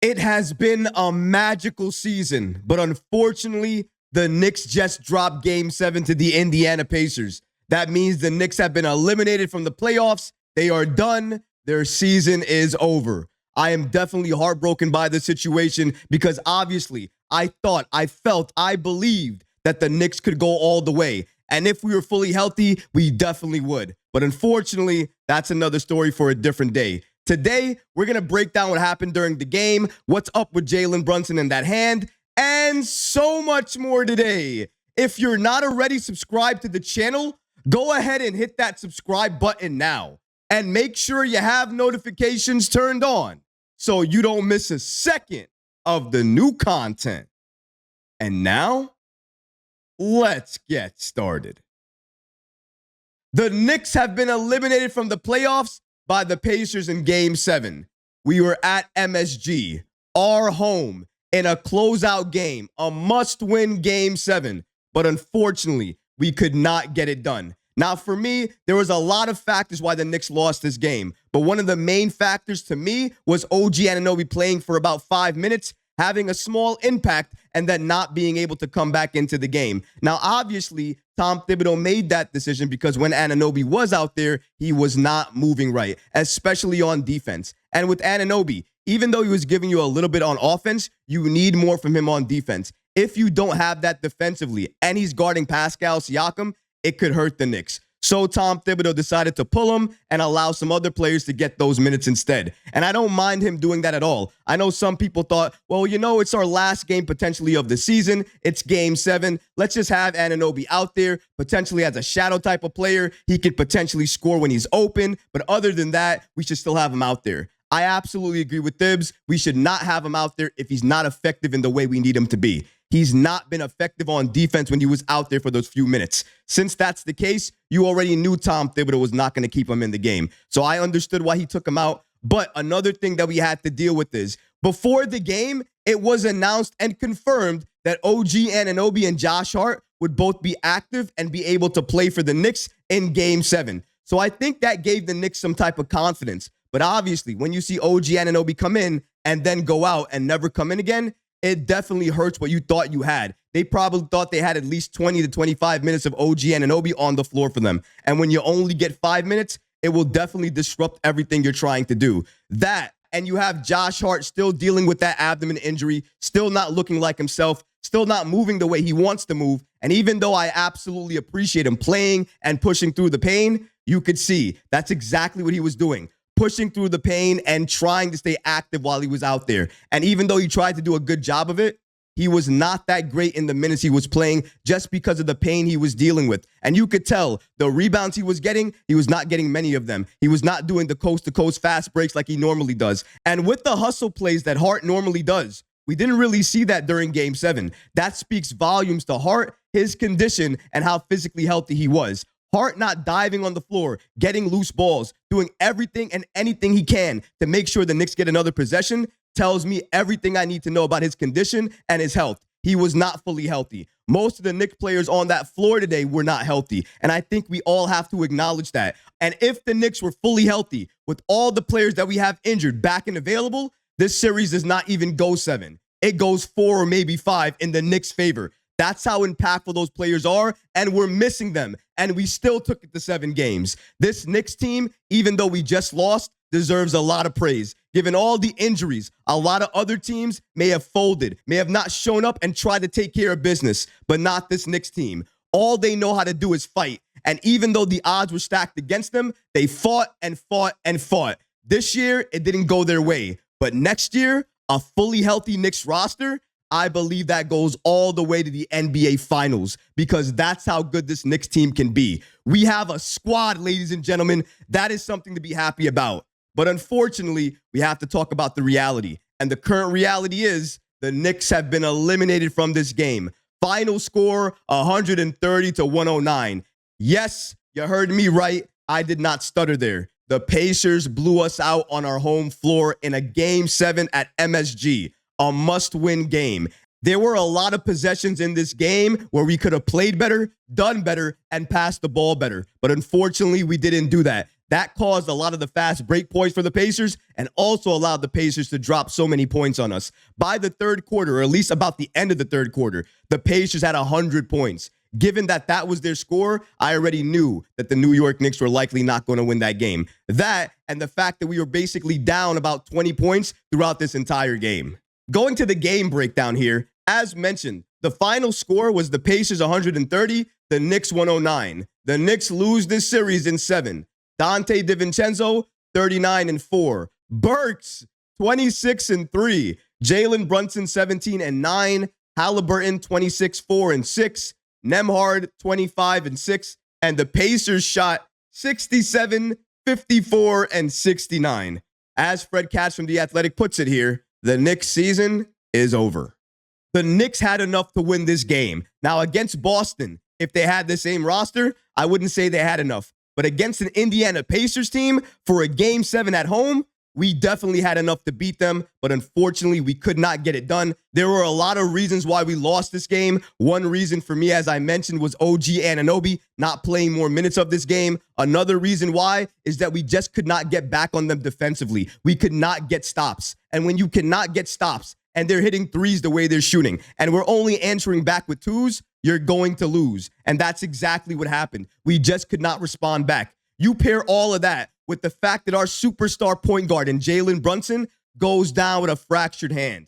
It has been a magical season, but unfortunately, the Knicks just dropped Game 7 to the Indiana Pacers. That means the Knicks have been eliminated from the playoffs. They are done. Their season is over. I am definitely heartbroken by the situation because obviously I thought, I felt, I believed that the Knicks could go all the way. And if we were fully healthy, we definitely would. But unfortunately, that's another story for a different day. Today, we're going to break down what happened during the game, what's up with Jalen Brunson and that hand, and so much more today. If you're not already subscribed to the channel, go ahead and hit that subscribe button now. And make sure you have notifications turned on so you don't miss a second of the new content. And now, let's get started. The Knicks have been eliminated from the playoffs by the Pacers in Game 7. We were at MSG, our home, in a closeout game, a must-win Game 7. But unfortunately, we could not get it done. Now, for me, there was a lot of factors why the Knicks lost this game. But one of the main factors to me was OG Anunoby playing for about 5 minutes, having a small impact, and then not being able to come back into the game. Now, obviously, Tom Thibodeau made that decision because when Anunoby was out there, he was not moving right, especially on defense. And with Anunoby, even though he was giving you a little bit on offense, you need more from him on defense. If you don't have that defensively and he's guarding Pascal Siakam, it could hurt the Knicks. So Tom Thibodeau decided to pull him and allow some other players to get those minutes instead. And I don't mind him doing that at all. I know some people thought, well, you know, it's our last game potentially of the season. It's Game 7. Let's just have Anunoby out there, potentially as a shadow type of player. He could potentially score when he's open. But other than that, we should still have him out there. I absolutely agree with Thibs. We should not have him out there if he's not effective in the way we need him to be. He's not been effective on defense when he was out there for those few minutes. Since that's the case, you already knew Tom Thibodeau was not going to keep him in the game. So I understood why he took him out. But another thing that we had to deal with is, before the game, it was announced and confirmed that OG Anunoby and Josh Hart would both be active and be able to play for the Knicks in Game 7. So I think that gave the Knicks some type of confidence. But obviously, when you see OG Anunoby come in and then go out and never come in again, it definitely hurts what you thought you had. They probably thought they had at least 20 to 25 minutes of OG Anunoby on the floor for them. And when you only get 5 minutes, it will definitely disrupt everything you're trying to do. That, and you have Josh Hart still dealing with that abdomen injury, still not looking like himself, still not moving the way he wants to move. And even though I absolutely appreciate him playing and pushing through the pain, you could see that's exactly what he was doing. Pushing through the pain and trying to stay active while he was out there. And even though he tried to do a good job of it, he was not that great in the minutes he was playing just because of the pain he was dealing with. And you could tell the rebounds he was not getting many of them. He was not doing the coast-to-coast fast breaks like he normally does. And with the hustle plays that Hart normally does, we didn't really see that during Game 7. That speaks volumes to Hart, his condition, and how physically healthy he was. Hart not diving on the floor, getting loose balls, doing everything and anything he can to make sure the Knicks get another possession tells me everything I need to know about his condition and his health. He was not fully healthy. Most of the Knicks players on that floor today were not healthy, and I think we all have to acknowledge that. And if the Knicks were fully healthy with all the players that we have injured back and available, this series does not even go 7. It goes 4 or maybe 5 in the Knicks' favor. That's how impactful those players are, and we're missing them, and we still took it to 7 games. This Knicks team, even though we just lost, deserves a lot of praise. Given all the injuries, a lot of other teams may have folded, may have not shown up and tried to take care of business, but not this Knicks team. All they know how to do is fight, and even though the odds were stacked against them, they fought and fought and fought. This year, it didn't go their way, but next year, a fully healthy Knicks roster, I believe that goes all the way to the NBA Finals because that's how good this Knicks team can be. We have a squad, ladies and gentlemen. That is something to be happy about. But unfortunately, we have to talk about the reality. And the current reality is the Knicks have been eliminated from this game. Final score, 130 to 109. Yes, you heard me right. I did not stutter there. The Pacers blew us out on our home floor in a Game 7 at MSG. A must-win game. There were a lot of possessions in this game where we could have played better, done better, and passed the ball better. But unfortunately, we didn't do that. That caused a lot of the fast break points for the Pacers and also allowed the Pacers to drop so many points on us. By the third quarter, or at least about the end of the third quarter, the Pacers had 100 points. Given that that was their score, I already knew that the New York Knicks were likely not going to win that game. That and the fact that we were basically down about 20 points throughout this entire game. Going to the game breakdown here, as mentioned, the final score was the Pacers 130, the Knicks 109. The Knicks lose this series in 7. Donte DiVincenzo, 39-4. Burks, 26-3. Jalen Brunson, 17-9. Halliburton, 26-4-6. Nembhard, 25-6. And the Pacers shot 67, 54, and 69. As Fred Katz from The Athletic puts it here, the Knicks season is over. The Knicks had enough to win this game. Now, against Boston, if they had the same roster, I wouldn't say they had enough. But against an Indiana Pacers team for a Game 7 at home, we definitely had enough to beat them. But unfortunately, we could not get it done. There were a lot of reasons why we lost this game. One reason for me, as I mentioned, was OG Anunoby not playing more minutes of this game. Another reason why is that we just could not get back on them defensively. We could not get stops. And when you cannot get stops and they're hitting threes the way they're shooting, and we're only answering back with twos, you're going to lose. And that's exactly what happened. We just could not respond back. You pair all of that with the fact that our superstar point guard in Jalen Brunson goes down with a fractured hand.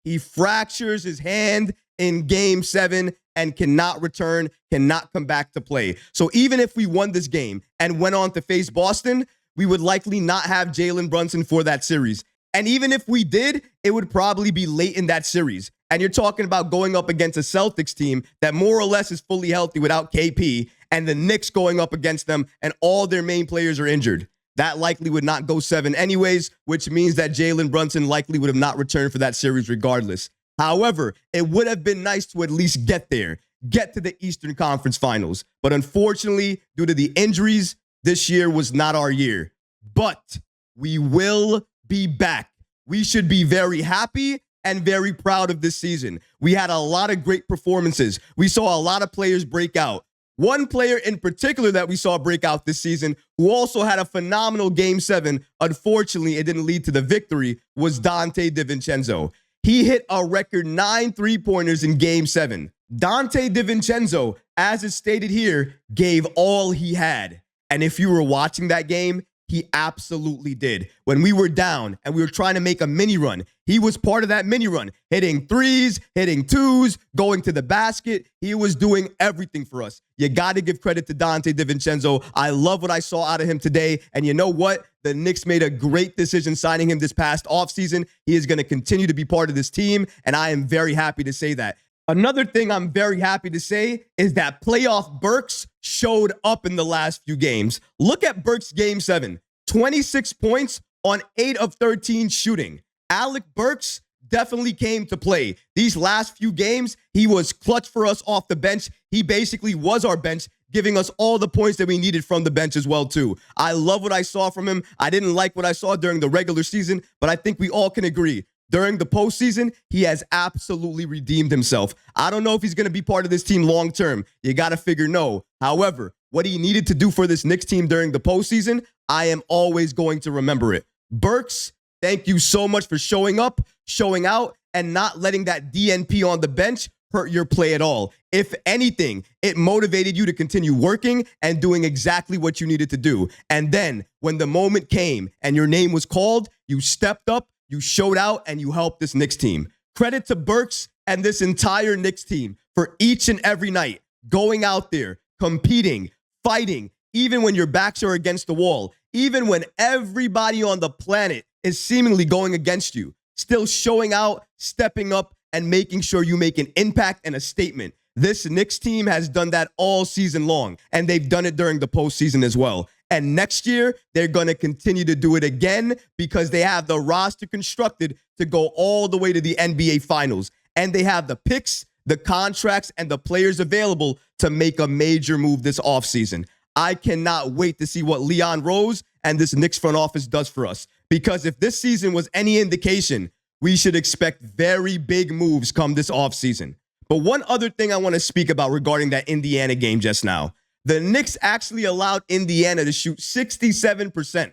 He fractures his hand in Game 7 and cannot return, cannot come back to play. So even if we won this game and went on to face Boston, we would likely not have Jalen Brunson for that series. And even if we did, it would probably be late in that series. And you're talking about going up against a Celtics team that more or less is fully healthy without KP, and the Knicks going up against them and all their main players are injured. That likely would not go 7 anyways, which means that Jalen Brunson likely would have not returned for that series regardless. However, it would have been nice to at least get there, get to the Eastern Conference Finals. But unfortunately, due to the injuries, this year was not our year. But we will be back. We should be very happy and very proud of this season. We had a lot of great performances. We saw a lot of players break out. One player in particular that we saw break out this season, who also had a phenomenal Game 7, unfortunately, it didn't lead to the victory, was Donte DiVincenzo. He hit a record 9 3-pointers in Game 7. Donte DiVincenzo, as is stated here, gave all he had. And if you were watching that game, he absolutely did. When we were down and we were trying to make a mini run, he was part of that mini run, hitting threes, hitting twos, going to the basket. He was doing everything for us. You got to give credit to Donte DiVincenzo. I love what I saw out of him today. And you know what? The Knicks made a great decision signing him this past offseason. He is going to continue to be part of this team, and I am very happy to say that. Another thing I'm very happy to say is that playoff Burks showed up in the last few games. Look at Burks' Game 7. 26 points on 8 of 13 shooting. Alec Burks definitely came to play. These last few games, he was clutch for us off the bench. He basically was our bench, giving us all the points that we needed from the bench as well, too. I love what I saw from him. I didn't like what I saw during the regular season, but I think we all can agree. During the postseason, he has absolutely redeemed himself. I don't know if he's going to be part of this team long term. You got to figure no. However, what he needed to do for this Knicks team during the postseason, I am always going to remember it. Burks, thank you so much for showing up, showing out, and not letting that DNP on the bench hurt your play at all. If anything, it motivated you to continue working and doing exactly what you needed to do. And then when the moment came and your name was called, you stepped up, you showed out, and you helped this Knicks team. Credit to Burks and this entire Knicks team for each and every night going out there, competing, fighting, even when your backs are against the wall, even when everybody on the planet is seemingly going against you, still showing out, stepping up, and making sure you make an impact and a statement. This Knicks team has done that all season long, and they've done it during the postseason as well. And next year, they're going to continue to do it again because they have the roster constructed to go all the way to the NBA Finals. And they have the picks, the contracts, and the players available to make a major move this offseason. I cannot wait to see what Leon Rose and this Knicks front office does for us. Because if this season was any indication, we should expect very big moves come this offseason. But one other thing I want to speak about regarding that Indiana game just now. The Knicks actually allowed Indiana to shoot 67%,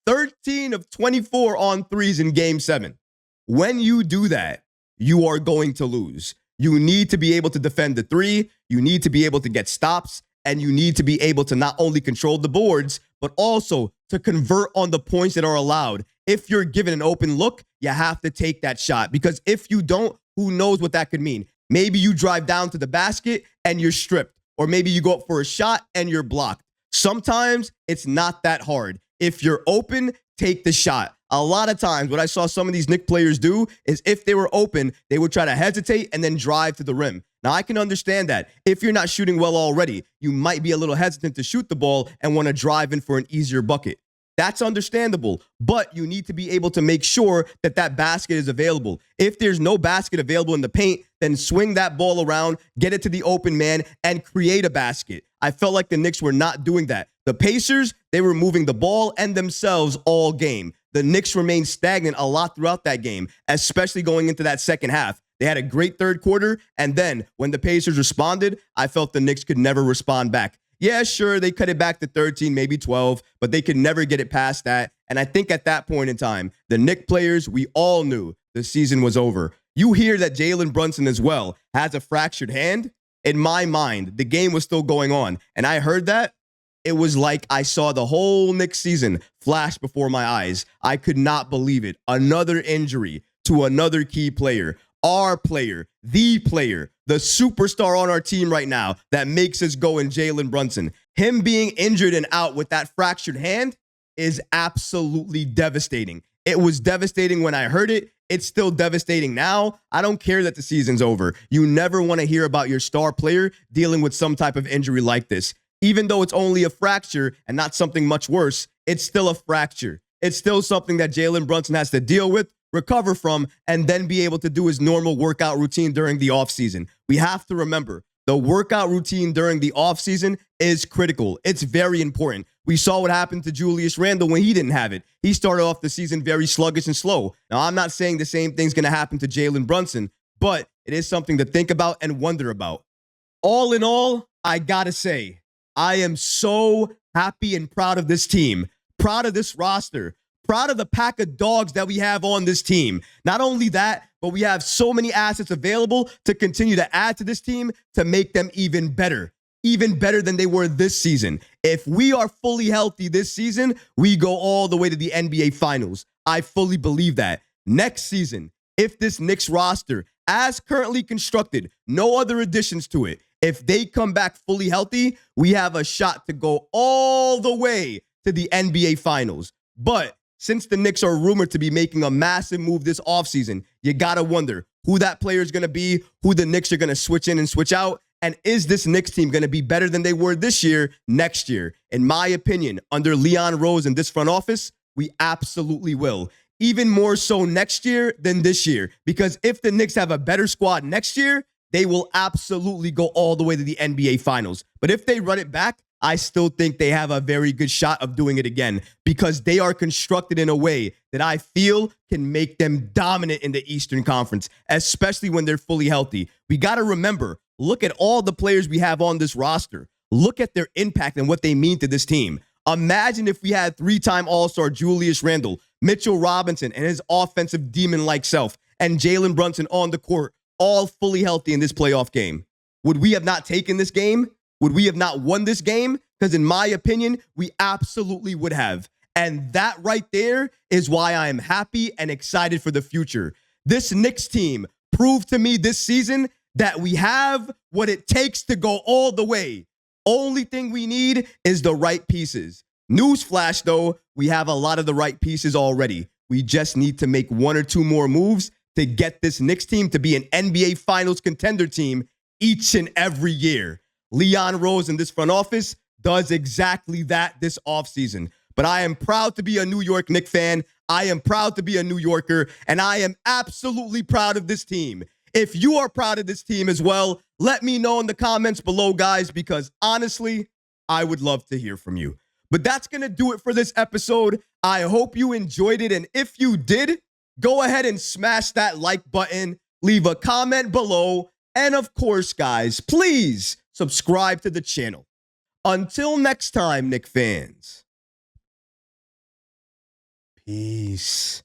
13 of 24 on threes in game 7. When you do that, you are going to lose. You need to be able to defend the three, you need to be able to get stops, and you need to be able to not only control the boards, but also to convert on the points that are allowed. If you're given an open look, you have to take that shot, because if you don't, who knows what that could mean? Maybe you drive down to the basket and you're stripped, or maybe you go up for a shot and you're blocked. Sometimes it's not that hard. If you're open, take the shot. A lot of times what I saw some of these Knick players do is if they were open, they would try to hesitate and then drive to the rim. Now, I can understand that. If you're not shooting well already, you might be a little hesitant to shoot the ball and want to drive in for an easier bucket. That's understandable, but you need to be able to make sure that that basket is available. If there's no basket available in the paint, then swing that ball around, get it to the open man, and create a basket. I felt like the Knicks were not doing that. The Pacers, they were moving the ball and themselves all game. The Knicks remained stagnant a lot throughout that game, especially going into that second half. They had a great third quarter, and then when the Pacers responded, I felt the Knicks could never respond back. Yeah, sure, they cut it back to 13, maybe 12, but they could never get it past that. And I think at that point in time, the Knicks players, we all knew the season was over. You hear that Jalen Brunson as well has a fractured hand. In my mind, the game was still going on, and I heard that. It was like I saw the whole Knicks season flash before my eyes. I could not believe it. Another injury to another key player. Our player, the superstar on our team right now that makes us go in Jalen Brunson. Him being injured and out with that fractured hand is absolutely devastating. It was devastating when I heard it. It's still devastating now. I don't care that the season's over. You never want to hear about your star player dealing with some type of injury like this. Even though it's only a fracture and not something much worse, it's still a fracture. It's still something that Jalen Brunson has to deal with, recover from, and then be able to do his normal workout routine during the offseason. We have to remember, the workout routine during the offseason is critical. It's very important. We saw what happened to Julius Randle when he didn't have it. He started off the season very sluggish and slow. Now, I'm not saying the same thing's going to happen to Jalen Brunson, but it is something to think about and wonder about. All in all, I gotta say, I am so happy and proud of this team, proud of this roster, proud of the pack of dogs that we have on this team. Not only that, but we have so many assets available to continue to add to this team to make them even better than they were this season. If we are fully healthy this season, we go all the way to the NBA Finals. I fully believe that. Next season, if this Knicks roster, as currently constructed, no other additions to it, if they come back fully healthy, we have a shot to go all the way to the NBA Finals. But since the Knicks are rumored to be making a massive move this offseason, you got to wonder who that player is going to be, who the Knicks are going to switch in and switch out, and is this Knicks team going to be better than they were this year, next year? In my opinion, under Leon Rose and this front office, we absolutely will. Even more so next year than this year, because if the Knicks have a better squad next year, they will absolutely go all the way to the NBA Finals. But if they run it back, I still think they have a very good shot of doing it again, because they are constructed in a way that I feel can make them dominant in the Eastern Conference, especially when they're fully healthy. We got to remember, look at all the players we have on this roster. Look at their impact and what they mean to this team. Imagine if we had three-time All-Star Julius Randle, Mitchell Robinson, and his offensive demon-like self, and Jalen Brunson on the court, all fully healthy in this playoff game. Would we have not taken this game? Would we have not won this game? Because in my opinion, we absolutely would have. And that right there is why I am happy and excited for the future. This Knicks team proved to me this season that we have what it takes to go all the way. Only thing we need is the right pieces. Newsflash, though, we have a lot of the right pieces already. We just need to make one or two more moves to get this Knicks team to be an NBA Finals contender team each and every year. Leon Rose in this front office does exactly that this offseason. But I am proud to be a New York Knicks fan. I am proud to be a New Yorker, and I am absolutely proud of this team. If you are proud of this team as well, let me know in the comments below, guys, because honestly, I would love to hear from you. But that's going to do it for this episode. I hope you enjoyed it, and if you did, go ahead and smash that like button, leave a comment below, and of course, guys, please subscribe to the channel. Until next time, Knick fans. Peace.